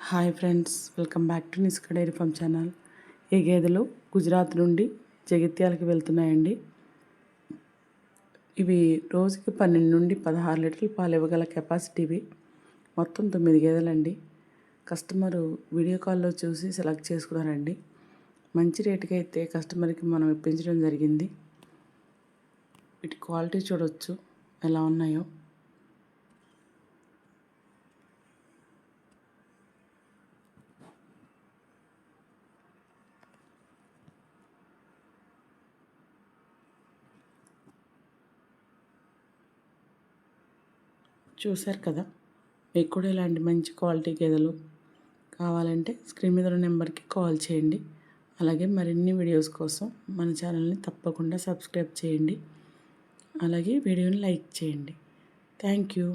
Hi friends, welcome back to Niska dairy farm channel. ఈ గేదెలు గుజరాత్ నుండి జగిత్యాలకి వెళ్తున్నాయండి. ఇవి రోజుకి 12 నుండి 16 లీటర్లు పాలు ఇవ్వగల కెపాసిటీవి. మొత్తం 9 గేదెలండి. కస్టమరు వీడియో కాల్లో చూసి సెలెక్ట్ చేసుకున్నారండి. మంచి రేటుకి అయితే కస్టమర్కి మనం ఇప్పించడం జరిగింది. వీటి క్వాలిటీ చూడవచ్చు ఎలా ఉన్నాయో. చూశారు కదా. మీకు కూడా ఇలాంటి మంచి క్వాలిటీ గేదెలు కావాలంటే స్క్రీన్ మీద ఉన్న నెంబర్కి కాల్ చేయండి. అలాగే మరిన్ని వీడియోస్ కోసం మన ఛానల్ని తప్పకుండా సబ్స్క్రైబ్ చేయండి. అలాగే వీడియోని లైక్ చేయండి. Thank you.